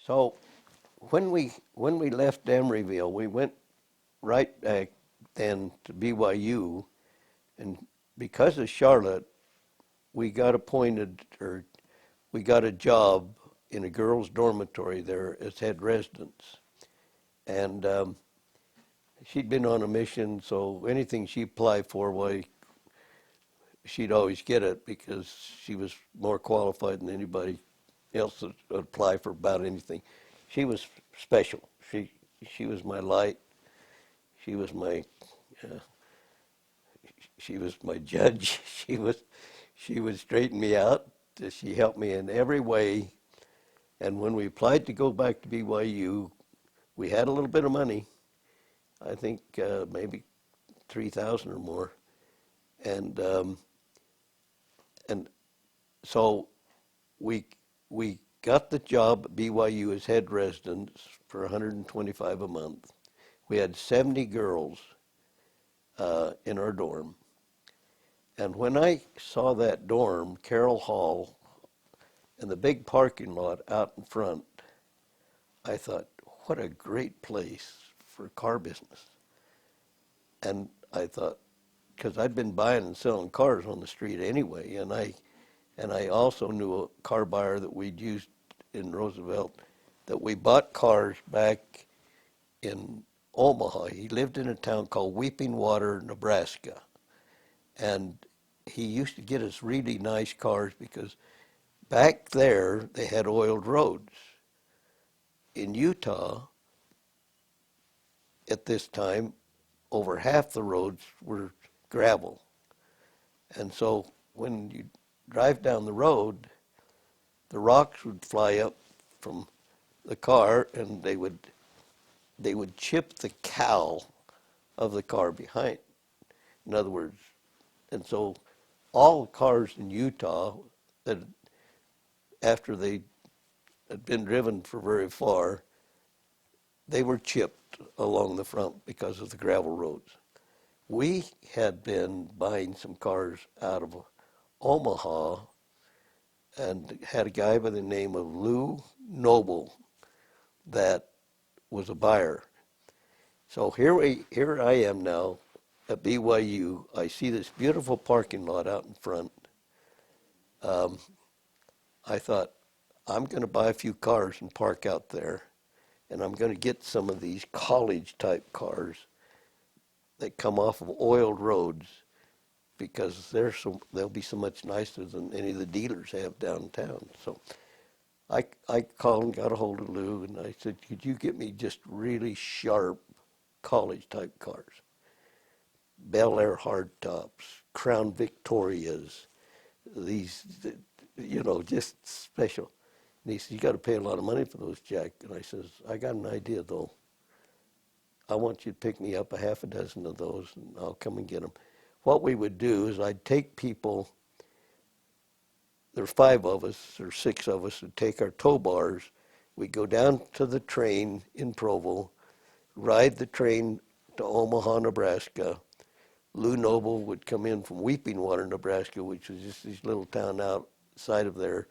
So when we left Emeryville, we went right back then to BYU, and because of Charlotte, we got appointed, or we got a job in a girls' dormitory there as head residents. And she'd been on a mission, so anything she applied for, well, she'd always get it because she was more qualified than anybody else that would apply for about anything. She was special. She was my light. She was my uh, she was my judge. She would straighten me out. She helped me in every way. And when we applied to go back to BYU, we had a little bit of money. I think maybe 3,000 or more, and and so we we got the job at BYU as head residents for 125 a month. We had 70 girls in our dorm, and when I saw that dorm, Carroll Hall, and the big parking lot out in front, I thought, what a great place for car business. And I thought, because I'd been buying and selling cars on the street anyway, and I also knew a car buyer that we'd used in Roosevelt, that we bought cars back in Omaha. He lived in a town called Weeping Water, Nebraska, and he used to get us really nice cars because back there they had oiled roads. In Utah, at this time, over half the roads were gravel. And so when you drive down the road, the rocks would fly up from the car, and they would chip the cowl of the car behind. In other words, and so all the cars in Utah that after they had been driven for very far, they were chipped along the front because of the gravel roads. We had been buying some cars out of Omaha and had a guy by the name of Lou Noble that was a buyer. So here I am now at BYU. I see this beautiful parking lot out in front. Um, I thought, I'm going to buy a few cars and park out there, and I'm going to get some of these college type cars that come off of oiled roads because they'll be so much nicer than any of the dealers have downtown. So I called and got a hold of Lou, and I said, could you get me just really sharp college type cars? Bel Air hardtops, Crown Victorias, these, just special. And he said, you got to pay a lot of money for those, Jack. And I says, I got an idea, though. I want you to pick me up a half a dozen of those, and I'll come and get them. What we would do is I'd take people, there's 5 of us or 6 of us, would take our tow bars. We'd go down to the train in Provo, ride the train to Omaha, Nebraska. Lou Noble would come in from Weeping Water, Nebraska, which was just this little town outside of there.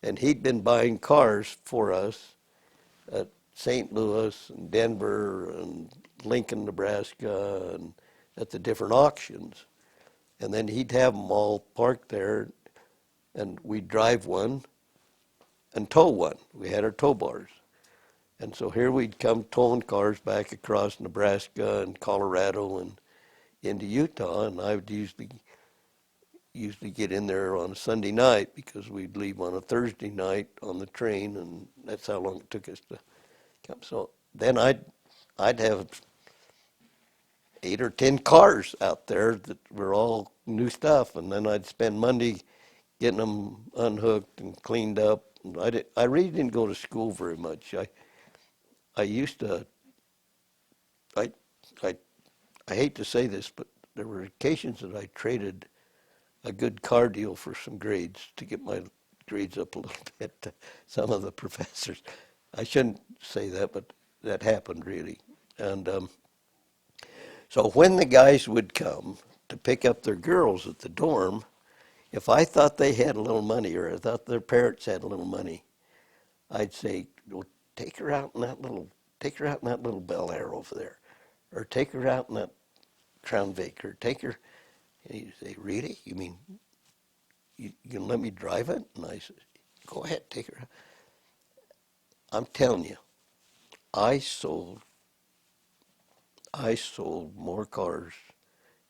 And he'd been buying cars for us at St. Louis and Denver and Lincoln, Nebraska, and at the different auctions. And then he'd have them all parked there, and we'd drive one and tow one. We had our tow bars. And so here we'd come towing cars back across Nebraska and Colorado and into Utah, and I would usually get in there on a Sunday night because we'd leave on a Thursday night on the train, and that's how long it took us to come. So then I'd have 8 or 10 cars out there that were all new stuff, and then I'd spend Monday getting them unhooked and cleaned up. And I really didn't go to school very much. I used to. I I I hate to say this, but there were occasions that I traded a good car deal for some grades to get my grades up a little bit to some of the professors. I shouldn't say that, but that happened really. And so when the guys would come to pick up their girls at the dorm, if I thought they had a little money or I thought their parents had a little money, I'd say, well, take her out in that little Bel Air over there, or take her out in that Crown Vic, or take her. And he'd say, really? You mean you can let me drive it? And I said, go ahead, take her out. I'm telling you, I sold I sold more cars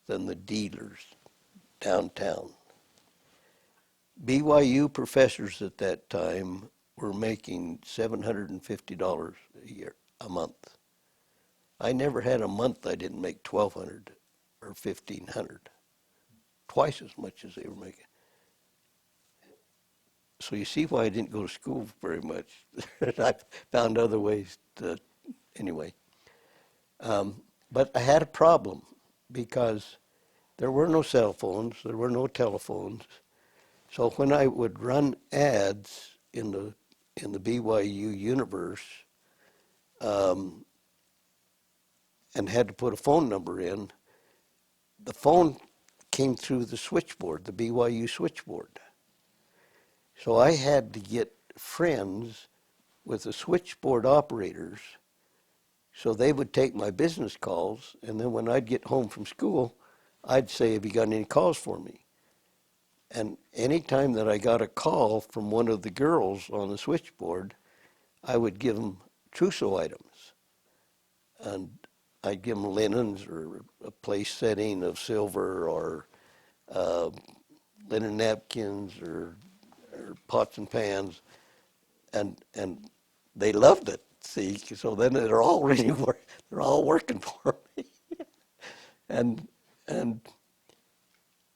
than the dealers downtown. BYU professors at that time were making $750 a month. I never had a month I didn't make 1,200 or 1,500, twice as much as they were making. So you see why I didn't go to school very much. I found other ways to, anyway. But I had a problem because there were no cell phones, there were no telephones. So when I would run ads in the BYU universe, and had to put a phone number in, the phone came through the switchboard, the BYU switchboard. So I had to get friends with the switchboard operators so they would take my business calls, and then when I'd get home from school, I'd say, have you got any calls for me? And any time that I got a call from one of the girls on the switchboard, I would give them trousseau items. And I'd give them linens or a place setting of silver or linen napkins or pots and pans, and they loved it. See, so then they're all they're all working for me, and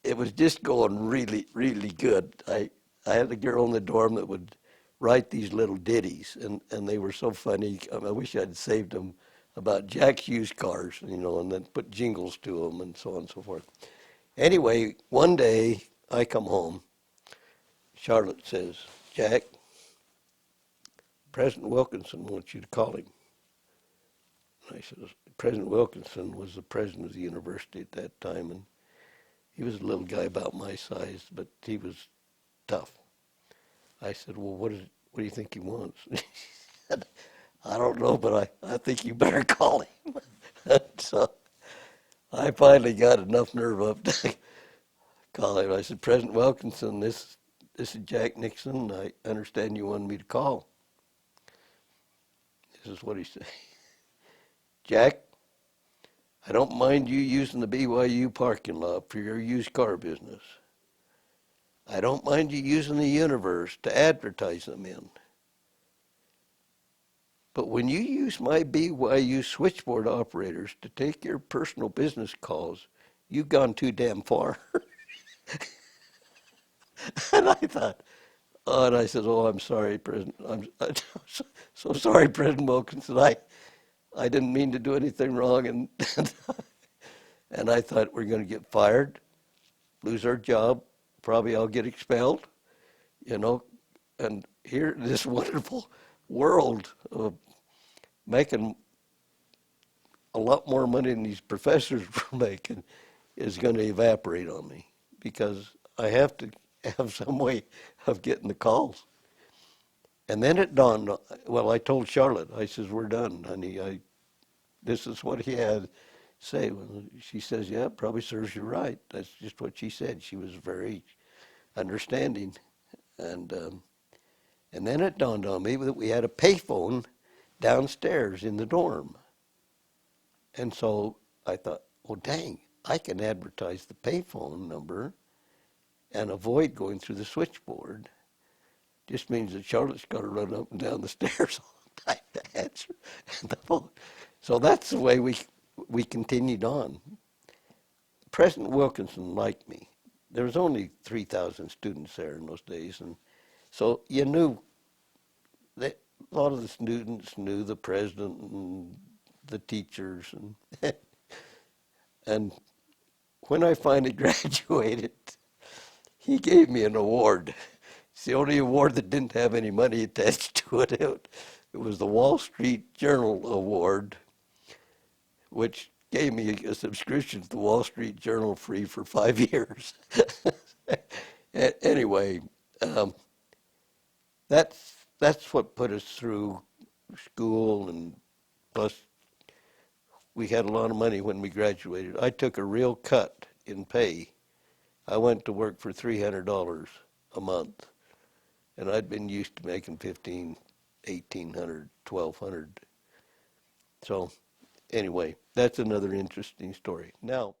it was just going really, really good. I had a girl in the dorm that would write these little ditties, and they were so funny. I wish I'd saved them, about Jack's used cars, and then put jingles to them and so on and so forth. Anyway, one day I come home. Charlotte says, Jack, President Wilkinson wants you to call him. And I said, President Wilkinson was the president of the university at that time, and he was a little guy about my size, but he was tough. I said, well, what do you think he wants? He said, I don't know, but I think you better call him. So I finally got enough nerve up to call him. I said, President Wilkinson, this is Jack Nixon. I understand you wanted me to call. This is what he said. Jack, I don't mind you using the BYU parking lot for your used car business. I don't mind you using the universe to advertise them in. But when you use my BYU switchboard operators to take your personal business calls, you've gone too damn far. And I thought, oh, and I said, oh, I'm sorry, President. I'm so sorry, President Wilkinson. I didn't mean to do anything wrong. And I thought we're going to get fired, lose our job, probably I'll get expelled, and here in this wonderful world of making a lot more money than these professors were making is going to evaporate on me because I have to have some way of getting the calls. And then it dawned, well, I told Charlotte, I says, we're done, honey. This is what he had to say. Well, she says, yeah, probably serves you right. That's just what she said. She was very understanding. And then it dawned on me that we had a payphone downstairs in the dorm. And so I thought, well, dang, I can advertise the payphone number and avoid going through the switchboard. Just means that Charlotte's got to run up and down the stairs all the time to answer the phone. So that's the way we continued on. President Wilkinson liked me. There was only 3,000 students there in those days, and so you knew that a lot of the students knew the president and the teachers, and when I finally graduated, he gave me an award. It's the only award that didn't have any money attached to it. It was the Wall Street Journal Award, which gave me a subscription to the Wall Street Journal free for 5 years. Anyway, that's what put us through school, and plus we had a lot of money when we graduated. I took a real cut in pay. I went to work for $300 a month, and I'd been used to making 15, 1800, 1200. So anyway, that's another interesting story. Now,